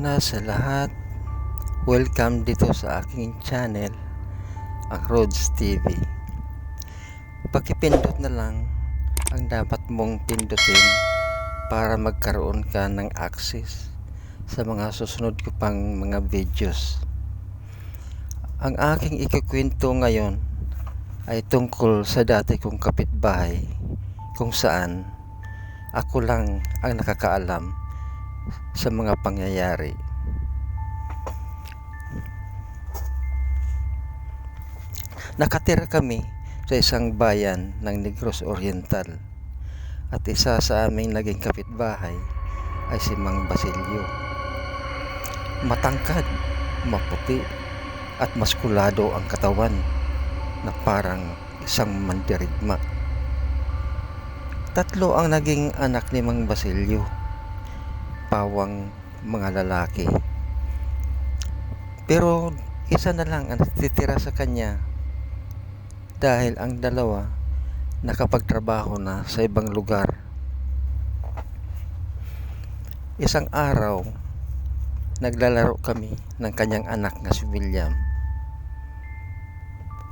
una sa lahat, welcome dito sa aking channel, ang Roads TV. Pakipindot na lang ang dapat mong pindutin para magkaroon ka ng access sa mga susunod ko pang mga videos. Ang aking ikukwento ngayon ay tungkol sa dati kong kapitbahay kung saan ako lang ang nakakaalam sa mga pangyayari. Nakatira kami sa isang bayan ng Negros Oriental at isa sa aming naging kapitbahay ay si Mang Basilio. Matangkad, maputi at maskulado ang katawan na parang isang mandirigma. Tatlo ang naging anak ni Mang Basilio, pawang mga lalaki. Pero isa na lang ang natitira sa kanya dahil ang dalawa nakapagtrabaho na sa ibang lugar. Isang araw, naglalaro kami ng kanyang anak na si William.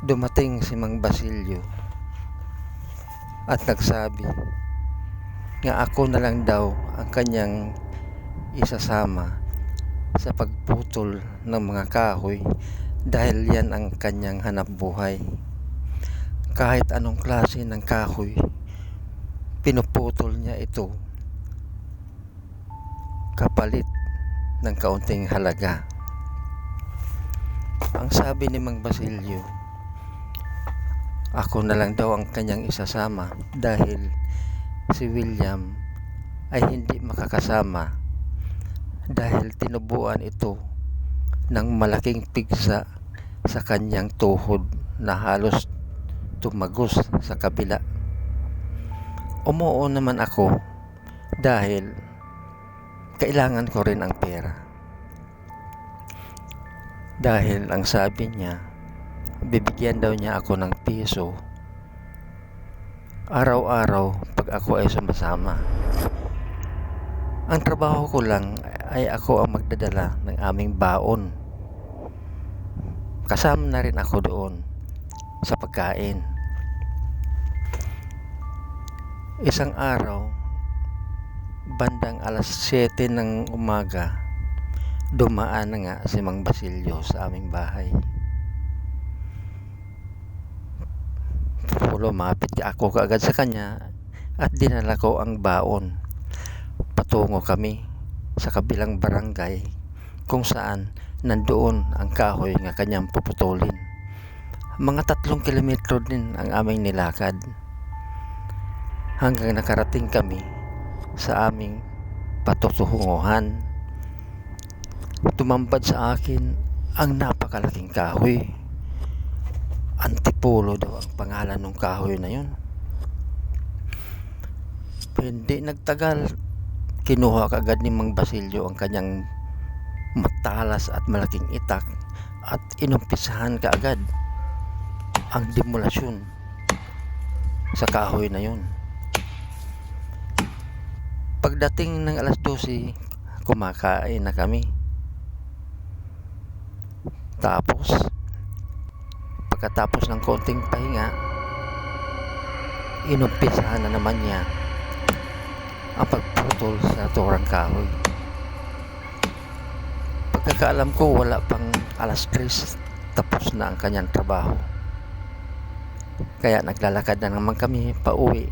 Dumating si Mang Basilio at nagsabi nga ako na lang daw ang kanyang isasama sa pagputol ng mga kahoy dahil yan ang kanyang hanapbuhay. Kahit anong klase ng kahoy, pinuputol niya ito kapalit ng kaunting halaga. Ang sabi ni Mang Basilio, ako na lang daw ang kanyang isasama dahil si William ay hindi makakasama dahil tinubuan ito ng malaking pigsa sa kanyang tuhod na halos tumagos sa kabila. Umuo naman ako dahil kailangan ko rin ang pera. Dahil ang sabi niya, bibigyan daw niya ako ng piso araw-araw pag ako ay sumasama. Ang trabaho ko lang ay ako ang magdadala ng aming baon. Kasama na rin ako doon sa pagkain. Isang araw, bandang alas 7 ng umaga, dumaan na nga si Mang Basilio sa aming bahay. Lumapit ako kaagad sa kanya at dinala ko ang baon. Patungo kami sa kabilang barangay kung saan nandoon ang kahoy nga kanyang puputulin. Mga 3 kilometro din ang aming nilakad hanggang nakarating kami sa aming patutunguhan. Tumambad sa akin ang napakalaking kahoy. Antipolo daw ang pangalan ng kahoy na yun. Hindi nagtagal, kinuha kaagad ni Mang Basilio ang kanyang matalas at malaking itak at inumpisahan kaagad ang demolasyon sa kahoy na yun. Pagdating ng alas 12, kumakain na kami. Pagkatapos ng konting pahinga, inumpisahan na naman niya ang pagputol sa naturang kahoy. Pagkakaalam ko, wala pang alas 3, tapos na ang kanyang trabaho. Kaya naglalakad na naman kami pauwi.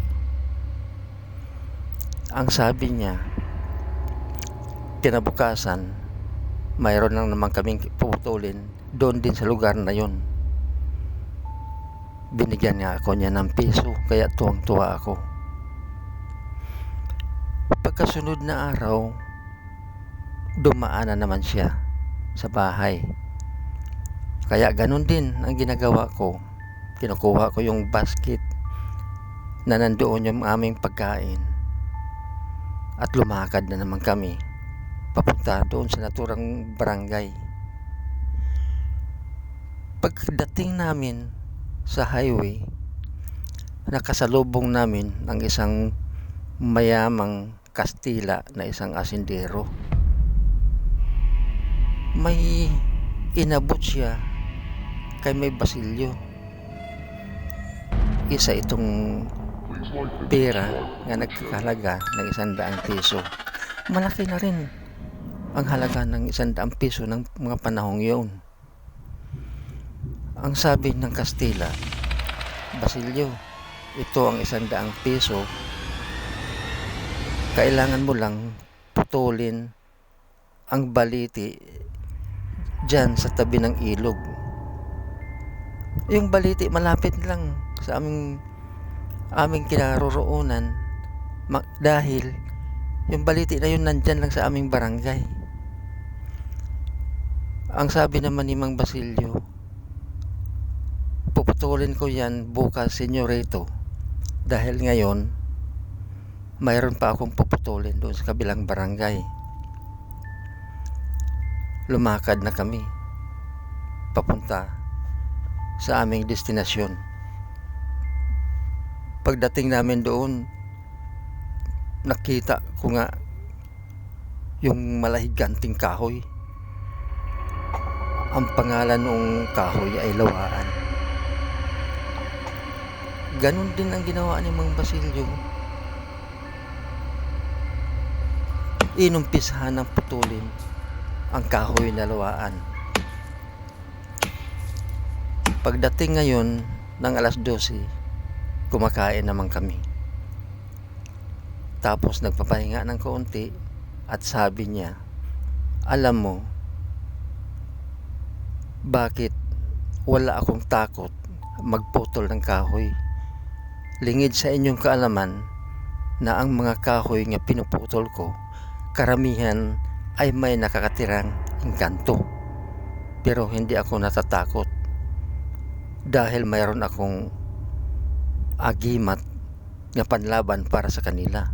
Ang sabi niya, kinabukasan, mayroon lang naman kaming puputulin doon din sa lugar na yun. Binigyan niya ng piso, kaya tuwang-tuwa ako. Pagkasunod na araw, dumaan na naman siya sa bahay. Kaya ganun din ang ginagawa ko. Kinukuha ko yung basket na nandoon yung aming pagkain at lumakad na naman kami papunta doon sa naturang barangay. Pagdating namin sa highway, nakasalubong namin ang isang mayamang Kastila na isang asindero. may inabot siya kay may Basilio. Isa itong pera nga nagkakahalaga ng 100 piso. Malaki na rin ang halaga ng 100 piso ng mga panahong yun. Ang sabi ng Kastila, Basilio, ito ang 100 piso. Kailangan mo lang putulin ang baliti dyan sa tabi ng ilog. Yung baliti malapit lang sa aming kinaroroonan dahil yung baliti na yun nandyan lang sa aming barangay. Ang sabi naman ni Mang Basilio, puputulin ko yan bukas, senyorito, dahil ngayon mayroon pa akong puputulin doon sa kabilang barangay. Lumakad na kami papunta sa aming destinasyon. Pagdating namin doon, nakita ko nga yung malahiganting kahoy. Ang pangalan ng kahoy ay lawaan. Ganon din ang ginawa ni Mang Basilio. Inumpisahan ng putulin ang kahoy na lawaan. Pagdating ngayon ng alas 12, kumakain naman kami. Tapos nagpapahinga ng kaunti at sabi niya, alam mo, bakit wala akong takot magputol ng kahoy? Lingid sa inyong kaalaman na ang mga kahoy nga pinuputol ko, karamihan ay may nakakatirang engkanto. Pero hindi ako natatakot dahil mayroon akong agimat na panlaban para sa kanila.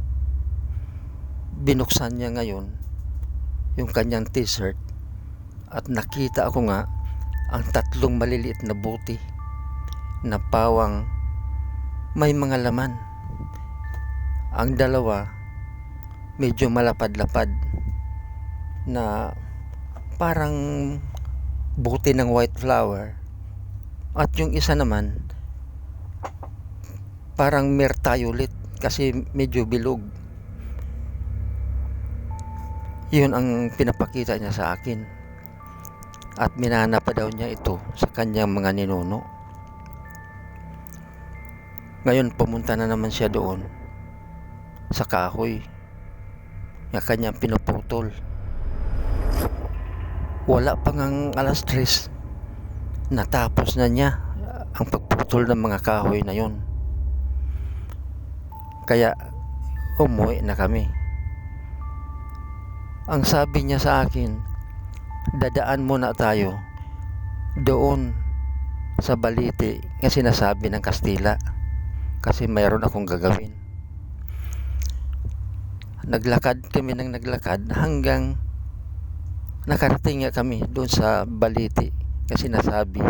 Binuksan niya ngayon yung kanyang t-shirt at nakita ako nga ang 3 maliliit na buti na pawang may mga laman. Ang 2 medyo malapad-lapad na parang buti ng white flower, at yung isa naman parang myrtille ulit kasi medyo bilog. Yun ang pinapakita niya sa akin at minana pa daw niya ito sa kanyang mga ninuno. Ngayon pumunta na naman siya doon sa kahoy na kanyang pinuputol. Wala pa ngang alas 3, natapos na niya ang pagputol ng mga kahoy na yon. Kaya umuwi na kami. Ang sabi niya sa akin, dadaan muna tayo doon sa baliti nga sinasabi ng Kastila kasi mayroon akong gagawin. Naglakad kami ng naglakad hanggang nakarating nga kami doon sa baliti kasi sinasabi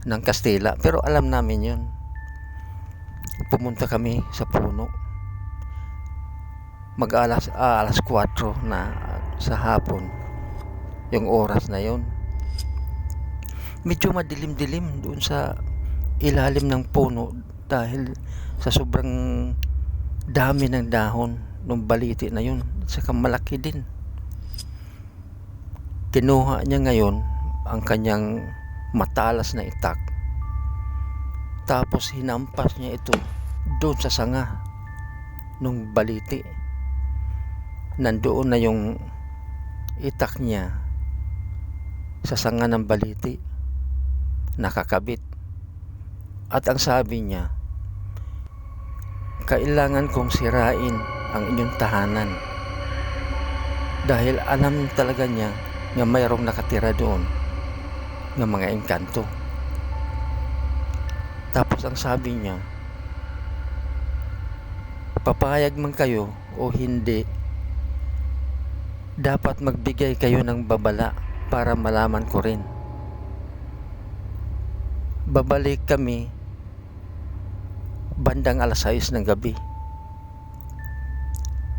ng Kastila, pero alam namin yun. Pumunta kami sa puno. Alas 4 na sa hapon yung oras na yon. Medyo madilim-dilim doon sa ilalim ng puno dahil sa sobrang dami ng dahon ng baliti na yun, saka malaki din. Kinuha niya ngayon ang kanyang matalas na itak, tapos hinampas niya ito doon sa sanga ng baliti. Nandoon na yung itak niya sa sanga ng baliti, nakakabit. At ang sabi niya, kailangan kong sirain ang inyong tahanan dahil alam talaga niya nga mayroong nakatira doon ng mga engkanto. Tapos ang sabi niya, papayag man kayo o hindi, dapat magbigay kayo ng babala para malaman ko rin. Babalik kami bandang alas 6 ng gabi.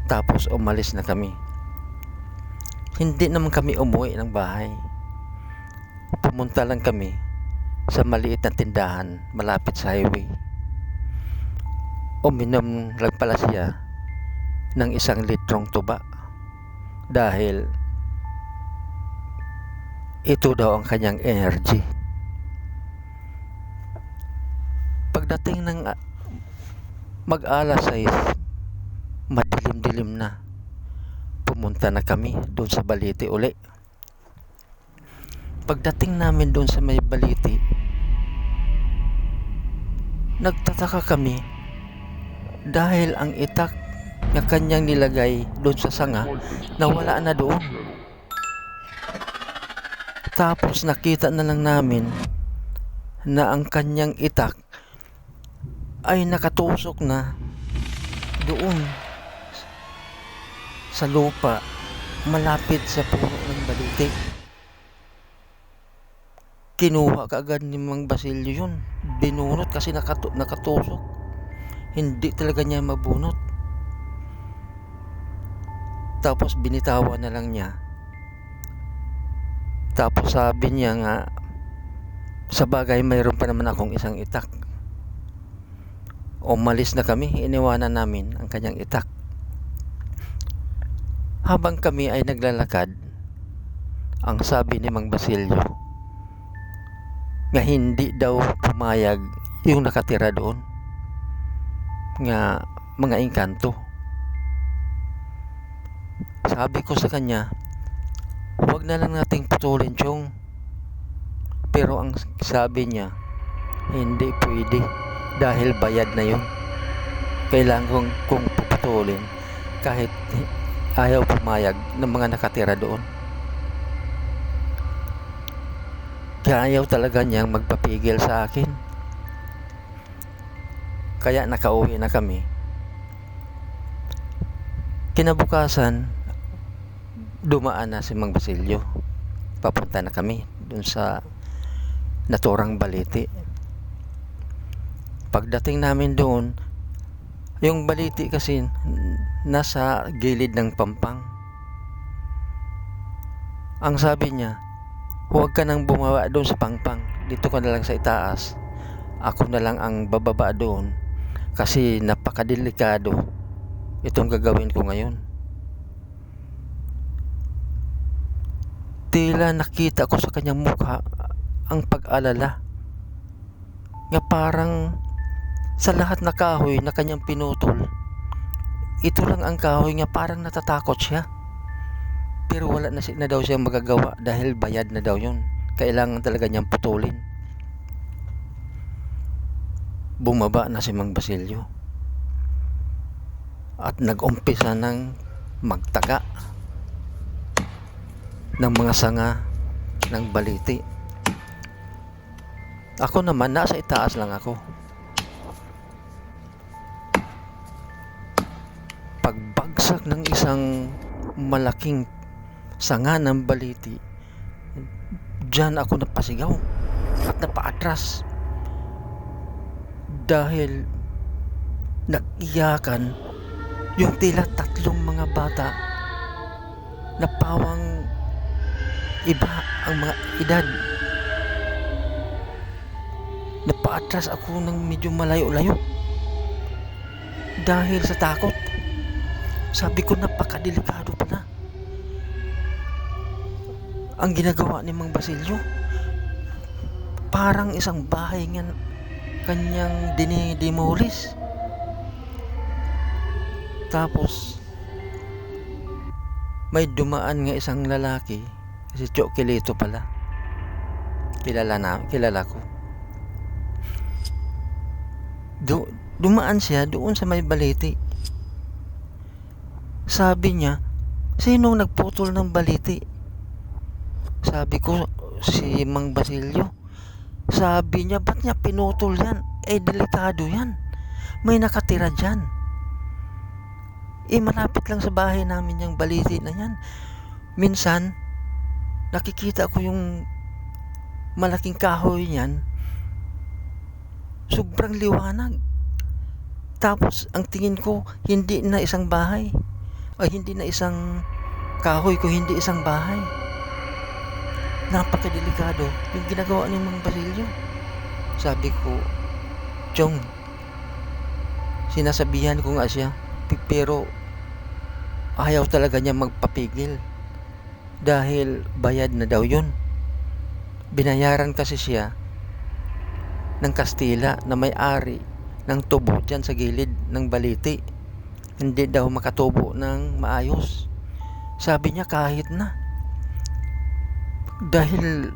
Tapos umalis na kami. Hindi naman kami umuwi ng bahay pumunta lang kami sa maliit na tindahan malapit sa highway. Uminom lang pala siya ng 1 litrong tuba dahil ito daw ang kanyang energy. Pagdating ng mag-alas 6, madilim-dilim na, pumunta na kami doon sa Balite uli. Pagdating namin doon sa may Balite, nagtataka kami dahil ang itak na kanyang nilagay doon sa sanga nawala na doon. Tapos nakita na lang namin na ang kanyang itak ay nakatusok na doon sa lupa malapit sa puno ng balite. Kinuha kaagad ni Mang Basilio yun, binunot kasi nakatusok. Hindi talaga niya mabunot. Tapos binitawan na lang niya. Tapos sabi niya nga, sa bagay mayroon pa naman akong isang itak. Umalis na kami, iniwanan namin ang kanyang itak. Habang kami ay naglalakad, ang sabi ni Mang Basilio nga hindi daw pumayag yung nakatira doon nga mga engkanto. Sabi ko sa kanya, huwag na lang nating putulin, Chong. Pero ang sabi niya, hindi pwede dahil bayad na yun. Kailangan kong puputulin kahit ayaw pumayag ng mga nakatira doon. Kaya ayaw talaga niyang magpapigil sa akin. Kaya nakauwi na kami. Kinabukasan, dumaan na si Mang Basilio. Papunta na kami dun sa naturang Balite. Pagdating namin doon, yung Balite kasi nasa gilid ng pampang. Ang sabi niya, huwag ka nang bumaba doon sa pangpang, dito ka na lang sa itaas. Ako na lang ang bababa doon kasi napakadelikado itong gagawin ko ngayon. Tila nakita ko sa kanyang mukha ang pag-alala nga parang sa lahat na kahoy na kanyang pinutol, ito lang ang kahoy nga parang natatakot siya. Pero wala na daw siyang magagawa dahil bayad na daw yun. Kailangan talaga niyang putulin. Bumaba na si Mang Basilio at nag-umpisa ng magtaga ng mga sanga ng Balite. Ako naman, nasa itaas lang ako. Pagbagsak ng isang malaking sanga ng Balite, diyan ako napasigaw at napaatras dahil nag-iyakan yung tila 3 mga bata na pawang iba ang mga edad. Napaatras ako ng medyo malayo-layo dahil sa takot. Sabi ko, napakadelikado pala ang ginagawa ni Mang Basilio. Parang isang bahay nga kanyang dinidemolis. Tapos may dumaan nga isang lalaki, si Chokelito pala, kilala ko. Dumaan siya doon sa may Balite. Sabi niya, sinong nagputol ng Balite? Sabi ko, si Mang Basilio. Sabi niya, ba't niya pinutol yan? Delikado yan, may nakatira dyan. Malapit lang sa bahay namin yung Balite na yan. Minsan nakikita ko yung malaking kahoy niyan, sobrang liwanag. Tapos ang tingin ko, hindi na isang bahay, ay hindi na isang kahoy ko, hindi isang bahay. napakadelikado yung ginagawa ni Mang Basilio. Sabi ko, Chong, sinasabihan ko nga siya, pero ayaw talaga niya magpapigil dahil bayad na daw yun. Binayaran kasi siya ng Kastila na may-ari ng tubo dyan sa gilid ng Baliti. Hindi daw makatubo ng maayos. Sabi niya kahit na, dahil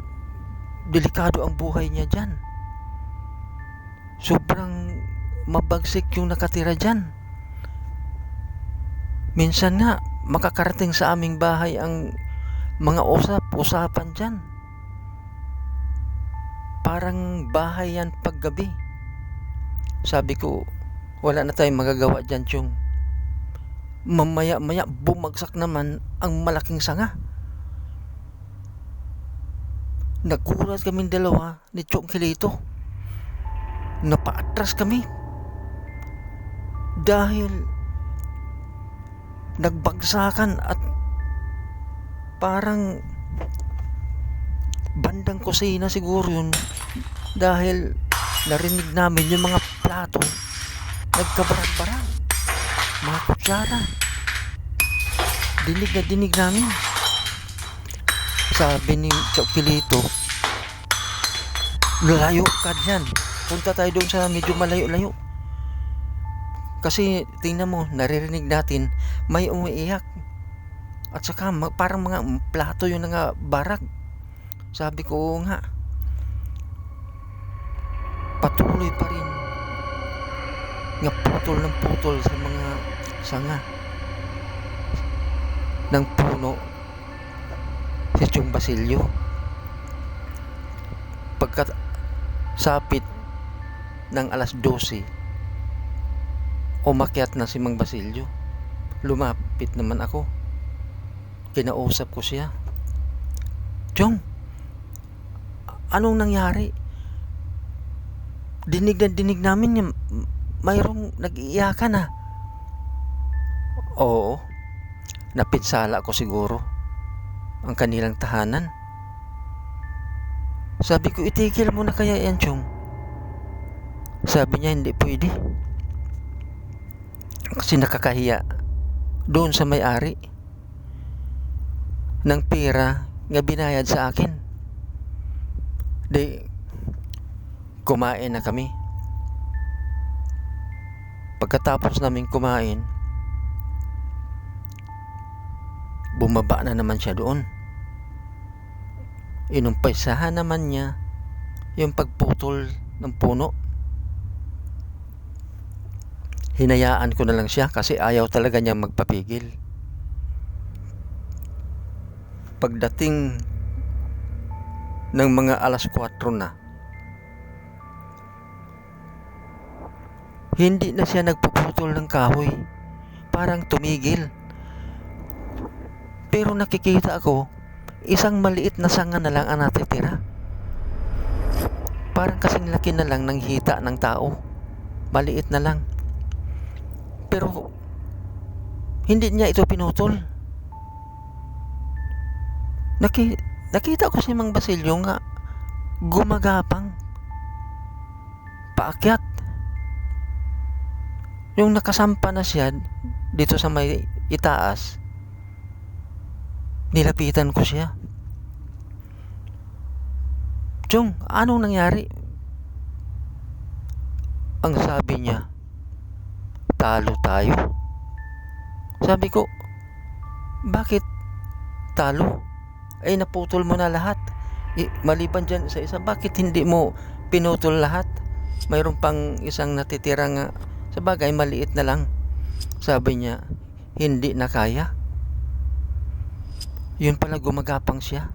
delikado ang buhay niya dyan. Sobrang mabagsik yung nakatira dyan. Minsan nga makakarating sa aming bahay ang mga usapan dyan. Parang bahay yan paggabi. Sabi ko, wala na tayong magagawa dyan, Chong. Mamaya-maya bumagsak naman ang malaking sanga. Nagulat kaming dalawa ni Chong Kilito. Napaatras kami dahil nagbagsakan at parang bandang kusina siguro yun, dahil narinig namin yung mga plato nagkabarag-barag, mga kutsara. Dinig na dinig namin. Sabi ni Chokilito, layo ka dyan, punta tayo doon sa medyo malayo-layo. Kasi tingnan mo, naririnig natin may umiiyak. At saka parang mga plato yun nga barag. Sabi ko nga, patuloy pa rin nga putol ng putol sa mga sanga ng puno si Chong Basilio. Pagkat sapit ng alas 12, umakyat na si Mang Basilio. Lumapit naman ako, kinausap ko siya. Chong, anong nangyari? Dinig na dinig namin yung mayroong nag-iiyakan na. Oo, napinsala ko siguro ang kanilang tahanan. Sabi ko, itigil mo na kaya yan, Chong. Sabi niya, hindi pwede. Kasi nakakahiya doon sa may-ari ng pera nga binayad sa akin. Di, kumain na kami. Pagkatapos namin kumain, bumaba na naman siya doon. Inumpisahan naman niya yung pagputol ng puno. Hinayaan ko na lang siya kasi ayaw talaga niya magpapigil. Pagdating ng mga alas 4 na, hindi na siya nagpuputol ng kahoy. Parang tumigil. Pero nakikita ako, isang maliit na sanga na lang ang natitira. Parang kasing laki na lang ng hita ng tao. Maliit na lang. Pero hindi niya ito pinutol. Nakita ko si Mang Basilio nga gumagapang paakyat. Yung nakasampa na siya dito sa may itaas, nilapitan ko siya. Chong, anong nangyari? Ang sabi niya, talo tayo. Sabi ko, bakit talo? Ay, naputol mo na lahat. Maliban dyan sa isa, bakit hindi mo pinutol lahat? Mayroon pang isang natitira nga, sa bagay maliit na lang. Sabi niya, hindi na kaya. Yun pala, gumagapang siya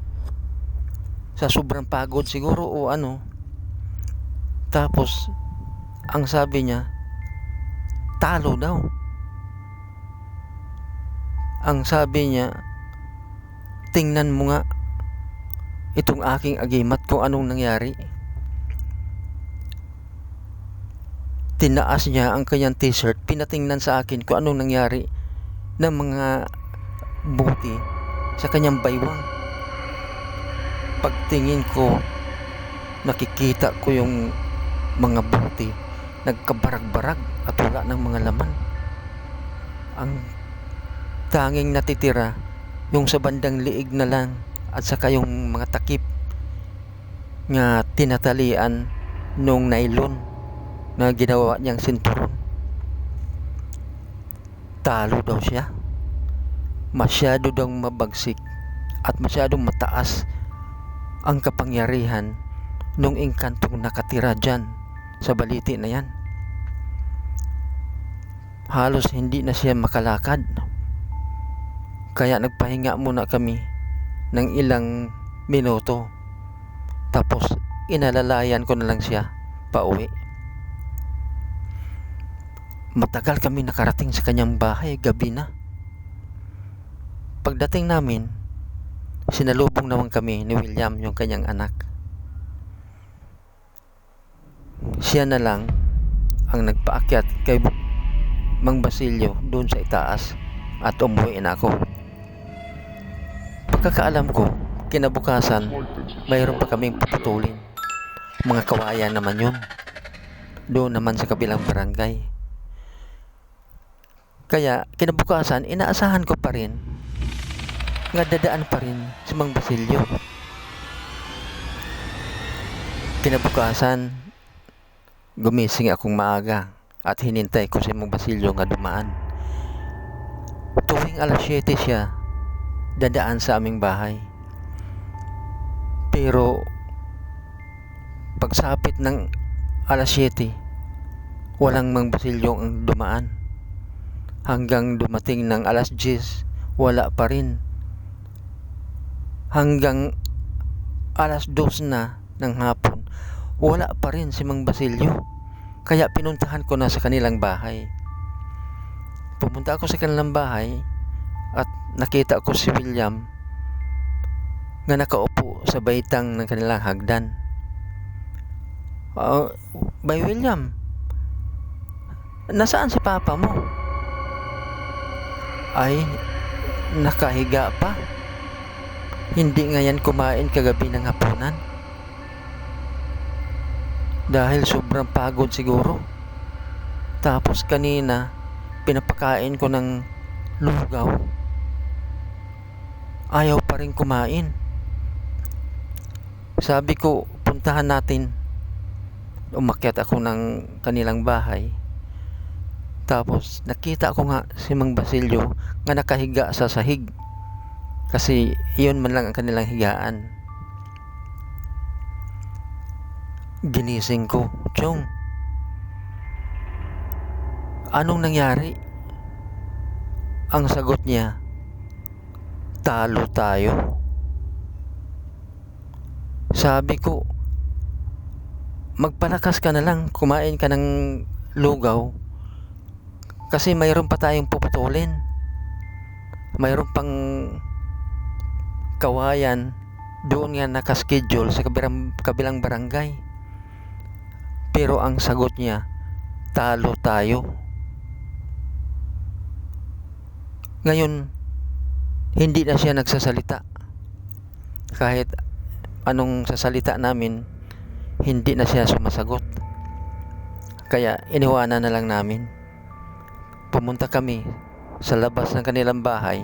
sa sobrang pagod siguro o ano. Tapos ang sabi niya, talo daw. Ang sabi niya, tingnan mo nga itong aking agimat kung anong nangyari. Tinaas niya ang kanyang t-shirt, pinatingnan sa akin kung anong nangyari ng mga buti sa kanyang baywang. Pagtingin ko, nakikita ko yung mga bote nagkabarag-barag at wala ng mga laman. Ang tanging natitira yung sa bandang liig na lang at saka yung mga takip nga tinatalian nung nylon na ginawa niyang sinturon. Talo daw siya. Masyado daw mabagsik at masyadong mataas ang kapangyarihan nung engkantong nakatira dyan sa baliti na yan. Halos hindi na siya makalakad. Kaya nagpahinga muna kami ng ilang minuto. Tapos inalalayan ko na lang siya pauwi. Matagal kami nakarating sa kanyang bahay, gabi na. Pagdating namin, sinalubong naman kami ni William, yung kanyang anak. Siya na lang ang nagpaakyat kay Mang Basilio doon sa itaas at umuwi na ako. Pagkakaalam ko, kinabukasan, mayroon pa kaming puputulin. Mga kawayan naman yun. Doon naman sa kabilang barangay. Kaya kinabukasan, inaasahan ko pa rin nga dadaan pa rin si Mang Basilio. Kinabukasan, gumising akong maaga at hinintay ko si Mang Basilio nga dumaan. Tuwing alas 7 siya dadaan sa aming bahay. Pero pagsapit ng alas 7, walang Mang Basilio ang dumaan. Hanggang dumating ng alas 10, wala pa rin. Hanggang alas 2 na ng hapon, wala pa rin si Mang Basilio. Kaya pinuntahan ko na sa kanilang bahay. Pumunta ako sa kanilang bahay at nakita ko si William nga nakaupo sa baitang ng kanilang hagdan. Bay William, nasaan si Papa mo? Ay, nakahiga pa. Hindi nga yan kumain kagabi ng hapunan. Dahil sobrang pagod siguro. Tapos kanina, pinapakain ko ng lugaw. Ayaw pa rin kumain. Sabi ko, puntahan natin. Umakyat ako ng kanilang bahay. Tapos nakita ko nga si Mang Basilio nga nakahiga sa sahig. Kasi iyon man lang ang kanilang higaan. Ginising ko, Chong, anong nangyari? Ang sagot niya, talo tayo. Sabi ko, magpalakas ka na lang, kumain ka ng lugaw. Kasi mayroon pa tayong puputulin. Mayroon pang kawayan doon nga nakaschedule sa kabilang barangay. Pero ang sagot niya, talo tayo. Ngayon, hindi na siya nagsasalita. Kahit anong sasalita namin, hindi na siya sumasagot. Kaya iniwanan na lang namin. Pumunta kami sa labas ng kanilang bahay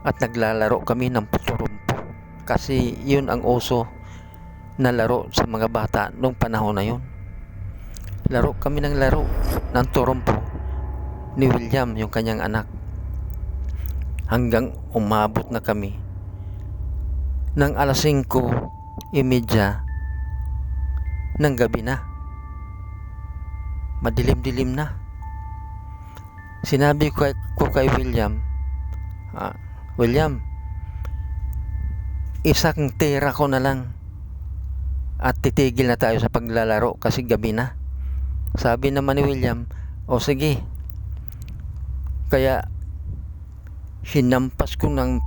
at naglalaro kami ng puturumpo. Kasi yun ang uso na laro sa mga bata noong panahon na yun. Laro kami ng laro ng turumpo ni William, yung kanyang anak. Hanggang umabot na kami ng alas 5:30 ng gabi na. Madilim-dilim na. Sinabi ko kay William, William, isang tira ko na lang at titigil na tayo sa paglalaro kasi gabi na. Sabi naman ni William, o sige. Kaya hinampas ko ng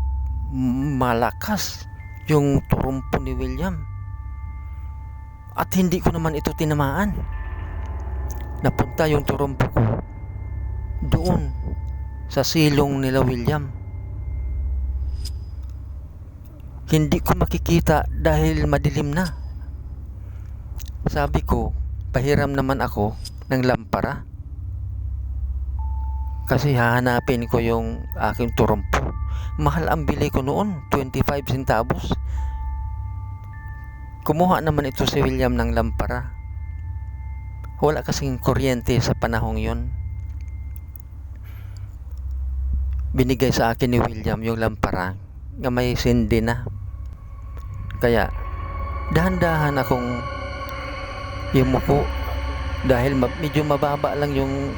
malakas yung turumpo ni William. At hindi ko naman ito tinamaan. Napunta yung turumpo ko doon sa silong nila William. Hindi ko makikita dahil madilim na. Sabi ko, pahiram naman ako ng lampara. Kasi hahanapin ko yung aking turumpo. Mahal ang bili ko noon, 25 centavos. Kumuha naman ito si William ng lampara. Wala kasing kuryente sa panahong yon. Binigay sa akin ni William yung lampara na may sindi na. Kaya dahan-dahan akong yumuko dahil medyo mababa lang yung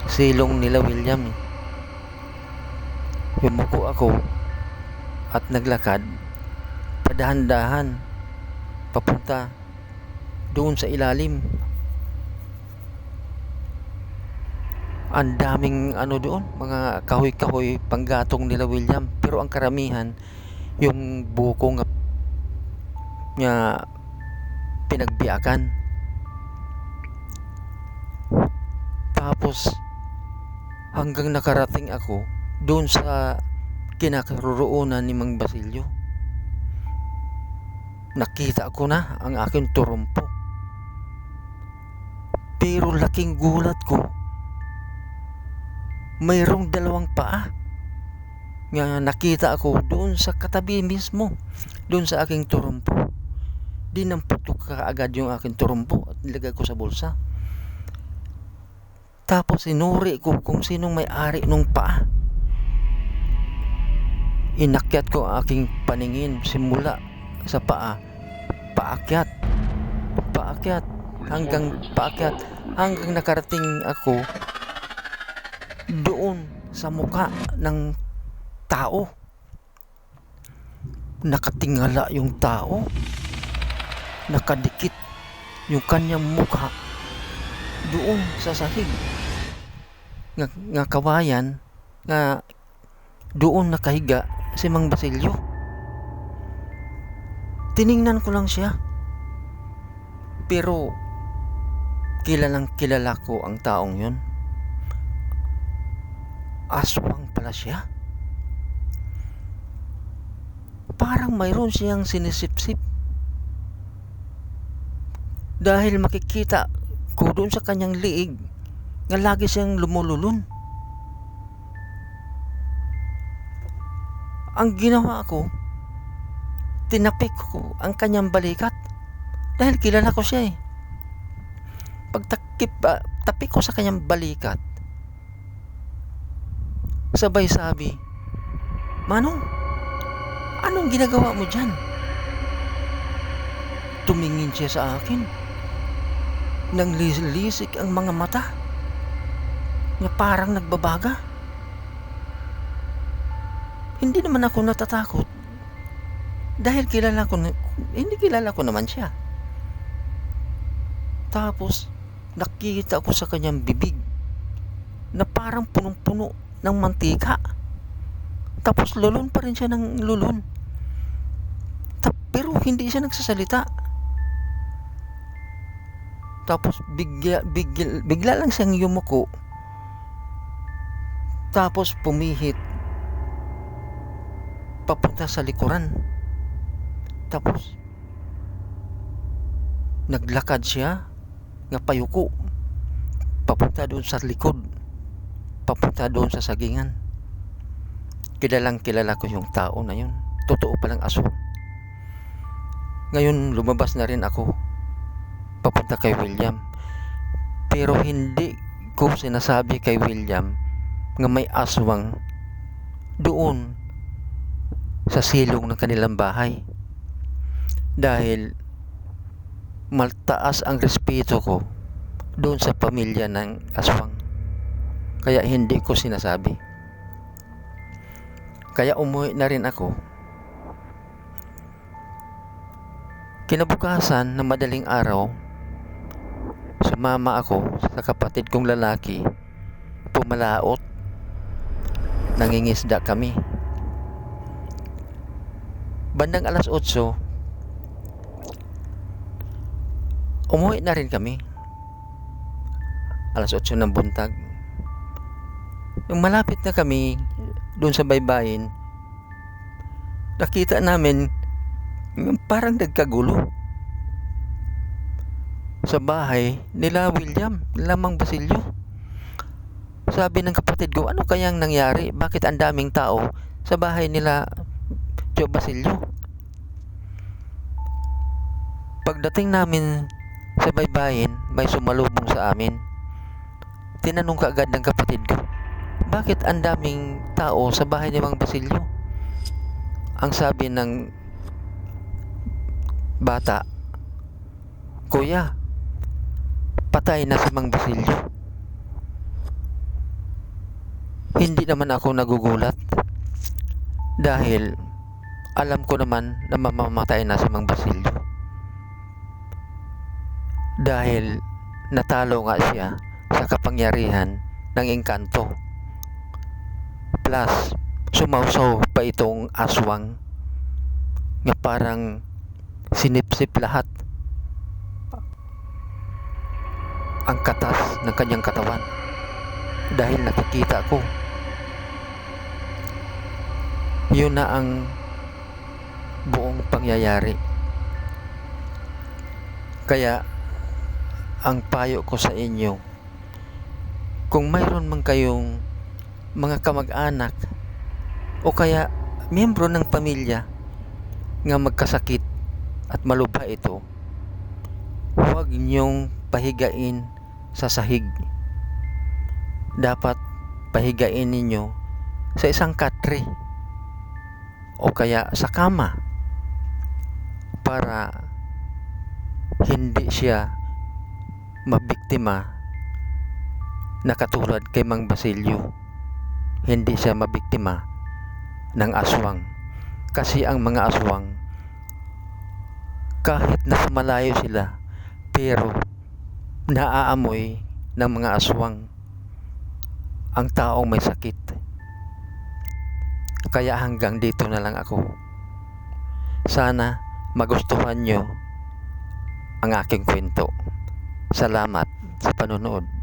silong nila William. Yumuko ako at naglakad padahan-dahan papunta doon sa ilalim. Ang daming doon, mga kahoy-kahoy panggatong nila William, pero ang karamihan yung buko nga pinagbiakan. Tapos hanggang nakarating ako doon sa kinakaroroonan ni Mang Basilio. Nakita ko na ang aking turumpo. Pero laking gulat ko, mayroong dalawang paa nga nakita ako doon sa katabi mismo, doon sa aking turumpo. Dinampot ko kaagad yung aking turumpo at nilagay ko sa bulsa. Tapos sinuri ko kung sinong may-ari nung paa. Inakyat ko ang aking paningin simula sa paa, paakyat hanggang nakarating ako doon sa mukha ng tao. Nakatingala yung tao, nakadikit yung kanyang mukha doon sa sahig nga kawayan nga doon nakahiga si Mang Basilio. Tiningnan ko lang siya, pero kilalang kilala ko ang taong yun. Aswang pala siya. Parang mayroon siyang sinisipsip. Dahil makikita ko doon sa kanyang liig nga lagi siyang lumululun. Ang ginawa ko, tinapik ko ang kanyang balikat dahil kilala ko siya eh. Tapik ko sa kanyang balikat, sabay sabi, "Manong, anong ginagawa mo dyan?" Tumingin siya sa akin. Nang lisik ang mga mata na parang nagbabaga. Hindi naman ako natatakot dahil hindi kilala ko naman siya. Tapos nakita ko sa kanyang bibig na parang punong-puno ng mantika. Tapos lulun pa rin siya ng lulun. Pero hindi siya nagsasalita. Tapos bigla lang siyang yumuko. Tapos pumihit papunta sa likuran. Tapos naglakad siya nga payuko papunta doon sa likod, papunta doon sa sagingan. Kilalang kilala ko yung tao na yun. Totoo palang aswang. Ngayon lumabas na rin ako papunta kay William, pero hindi ko sinasabi kay William nga may aswang doon sa silong ng kanilang bahay, dahil maltaas ang respeto ko doon sa pamilya ng aswang. Kaya hindi ko sinasabi. Kaya umuwi na rin ako. Kinabukasan na madaling araw, sumama ako sa kapatid kong lalaki, pumalaot, nangingisda kami. Bandang alas 8, umuwi na rin kami. Alas 8 ng buntag. Yung malapit na kami doon sa baybayin, nakita namin Parang nagkagulo sa bahay nila William, nila Mang Basilio. Sabi ng kapatid ko, ano kayang nangyari? Bakit ang daming tao sa bahay nila Joe Basilio? Pagdating namin sa baybayin, may sumalubong sa amin. Tinanong kaagad ng kapatid ko, bakit ang daming tao sa bahay ni Mang Basilio? Ang sabi ng bata, Kuya, patay na si Mang Basilio. Hindi naman ako nagugulat dahil alam ko naman na mamamatay na si Mang Basilio. Dahil natalo nga siya sa kapangyarihan ng engkanto. Plus, sumausaw pa itong aswang na parang sinipsip lahat ang katas ng kanyang katawan dahil nakikita ko. Yun na ang buong pangyayari. Kaya ang payo ko sa inyo, kung mayroon man kayong mga kamag-anak o kaya miyembro ng pamilya nga magkasakit at malubha ito, huwag niyong pahigain sa sahig. Dapat pahigain ninyo sa isang katre o kaya sa kama para hindi siya mabiktima na katulad kay Mang Basilio. Hindi siya mabiktima ng aswang, kasi ang mga aswang kahit nasa malayo sila pero naaamoy ng mga aswang ang taong may sakit. Kaya hanggang dito na lang ako. Sana magustuhan nyo ang aking kwento. Salamat sa panonood.